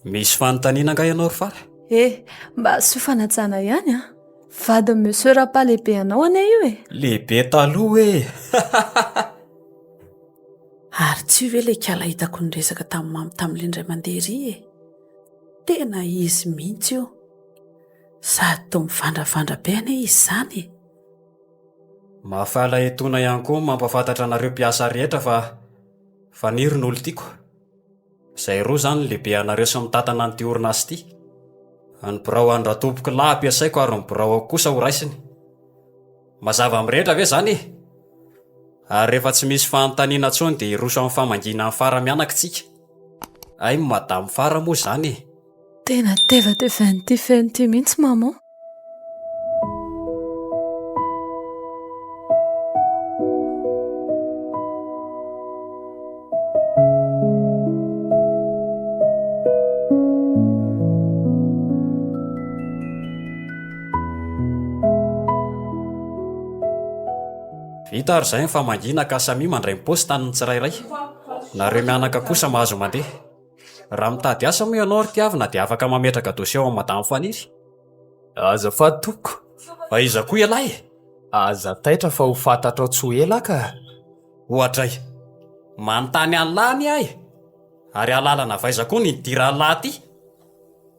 Misy fanontaniana nga ianao ry fara? Mba sy ho fanajana ihany a. Vadin'i monsieur Rapa lehibe anao ane io e. Lehibe taloha e. Ary tsy hoe le kala hitako ny resaka tamin'ny mamy tamin'ilay indray mandeha ery e. Tena izy mihitsy io. Sady toa mivandravandra be ane izy zany. Mahafahala etoana ihany koa mampafantatra anareo mpiasa rehetra fa niry ny olo tiako. Izay roa zany lehibe anareo sy mitantana an'ity orinasa ity. Ny birao Andratoboko lahy ampiasaiko ary ny birao kosa ho raisiny. Mazava amin'ny rehetra ve zany e? Ary rehefa tsy misy fanontaniana intsony dia iroso amin'ny famangina amin'ny fara mianaka tsika. Ay madamo fara moa zany e. Tena teva-tevan'ity fen'ity mihitsy mama. Vita ary izay ny famangina ka samy mandray mipaosy taniny tsirairay. Nareo mianaka kosa mahazo mandeha. Raha mitady asa moa ianao ry tiavina dia afaka mametraka dosie ao amin'ny madamo Faniry. Azafady toko. Fa iza koa ialahy? Aza taitra fa ho fantatrao tsy ho ela ka. Ohatray. Manontany an'lahy ahy. Ary alalana vaiza koa ny dira lahy ty.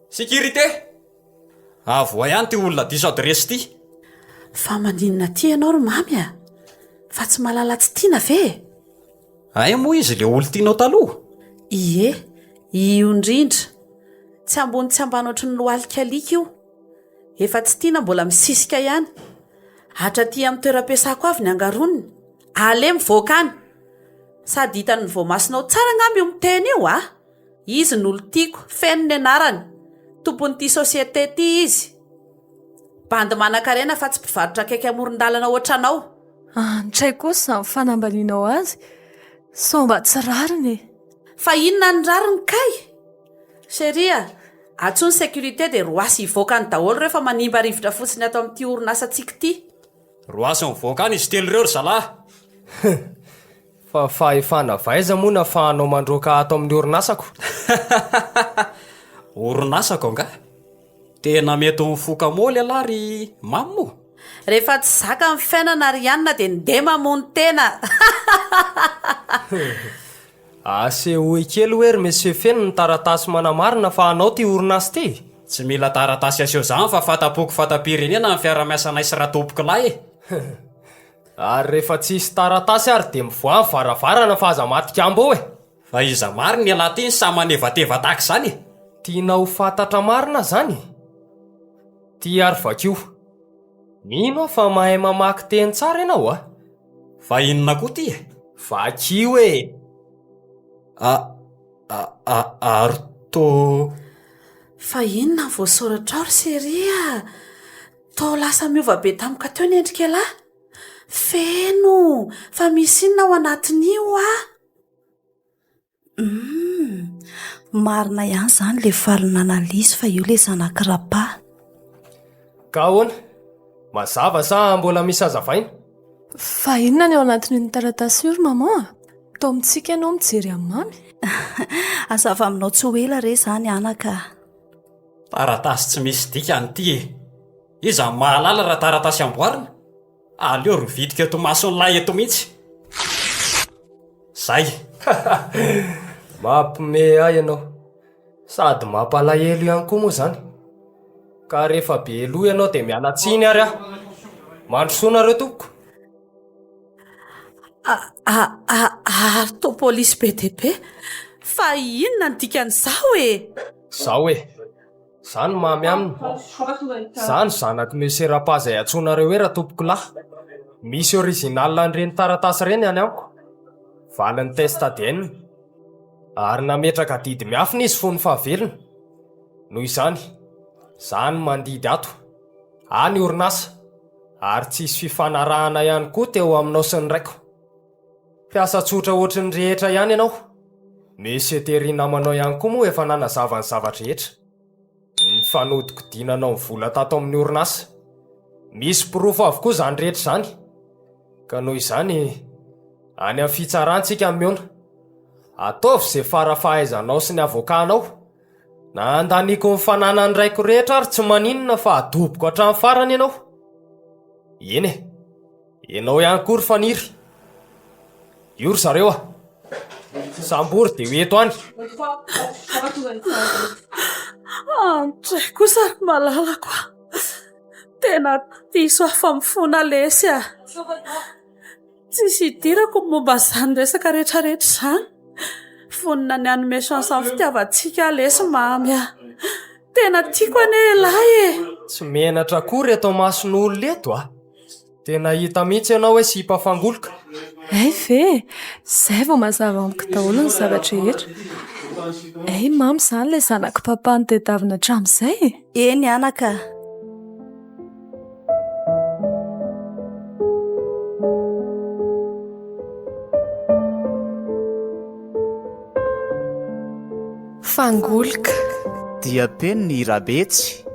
Sécurité. Avoa ihany ty olona diso adresy ty. Fa maninona ty ianao ry mamy a? Fa tsy malala tsy tiana ve? Ay moa izy le olo tianao taloha. Ie, io indrindra. Tsy ambony tsy ambany ohatry ny lohalik'alika io. Efa tsy tiana mbola misisika ihany. Hatraty amin'ny toeram-piasako avy ny angaroniny. Ale mivoaka any. Sady hitany voamasinao tsara ngamba io miteny io a. Izy n'olo tiako, feno ny anarany. Tompon'ity sosiete ty izy. Bandy manan-karena fa tsy mpivarotra akaiky amoron-dalana ohatranao. Tray kosa ny fanambaninao azy. Somba tsy rariny e. Fa inona ny rariny kay? Seria, atsony sécurité dia roasy hivoaka ny daholo rehefa manimba rivotra fotsiny ato amin'ity orinasa tsika ity. Roasy mivoaka any izy telo reo ry zalahy. Fa fahefana vaiza moa na fahanao mandroaka ato amin'ny orinasako. Orinasako nga? Tena mety mifoka moly alary mamo. Rehefa tsy zaka amin'ny fiainana rianina dia ndeha mamony tena. Asehoe kely hoe ry monsieur Feno ny taratasy manamarina fa anao ty orinasa ty. Tsy mila taratasy aseho zany fa fatapoko fatam-pirenena amin'ny fiara-miasanay sy ratompoko lahy e. Ary rehefa tsisy taratasy ary dia mivoa ny varavarana fa aza maty-kambo eo e. Fa iza mariny alaty ny sa manevateva tahaka izany e. Tianao fantatra marina zany. Ty ary vakio. Mino aho fa mahay mamaky teny tsara ianao a. Fa inona koa ty e? Vakio e. Arto. Fa inona voasoratra ao ry seria? Tao lasa miova be tamika teo ny endrika lahy. Feno, fa misy inona ao anatin'io a? Marina ihany zany le falina analizy fa io le zanak'Rapa. Ka ahoana? Mazava sa mbola misy hazavaina? Fa inona ny ao anatin'ny taratasy io ry maman? Tao amintsika ianao mijery amin'ny mamy. Azava aminao tsy ho ela re zany anaka. Taratasy tsy misy dika an'ity e. Iza mahalala raha taratasy amboarina? Aleo ro vitika eto mason'lahy eto mihitsy. Zay. Mampime ahy ianao. Sady mampalahelo ihany koa moa zany. Ka rehefa be loha ianao dia mialatsiny ary aho. Mandrosoana reo tompoko. Arto polisy be dia be. Fa inona ny dikan'izao e? Zao e. Zany mamy aminy. Zany zanaky Monsieur Rapa izay antsoinareo hoe ratompoko lahy. Misy original an'ireny taratasy ireny any amiko. Valin'ny test ADN. Ary nametraka didy miafina izy fony fahavelona. Noho izany, zany mandidy ato. Any orinasa. Ary tsisy fifanarahana ihany koa teo aminao sy ny raiko. Piasa tsotra ohatry ny rehetra ihany ianao. Mesy tery namanao ihany koa moa efa nanazava ny zavatra rehetra. Ny fanodiko dinanao ny vola tato amin'ny orinasa. Misy pirofo avokoa zany rehetra zany. Ka noho izany, any amin'ny fitsarantsika miona. Ataovy izay farafahaizanao sy ny avokanao. Na andaniko ny fananany raiko rehetra ary tsy maninona fa adoboko hatramin'ny farany ianao. Eny e, ianao ihany koa ry faniry. Io ry zareo a. Sambory dia hoeto any. Andray kosa malala koa. Tena diso afa mifona lesy a. Tsisy idirako momba izany resaka rehetrarehetra izany. Fonina ny anome chance amin'ny fitiavantsika lesy mamy a. Tena tiako ane lahy e. Tsy menatra koa reto mason'olo leto a. Tena hita mihitsy ianao hoe sy mpafangoloka. Ay ve, zay vao mazava amiko daholo ny zavatra rehetra. Ay mamy zany le zanak'i papa nitadiavina hatramin'izay. Eny anaka. Fangoloka. Dia peny ny Rabetsy.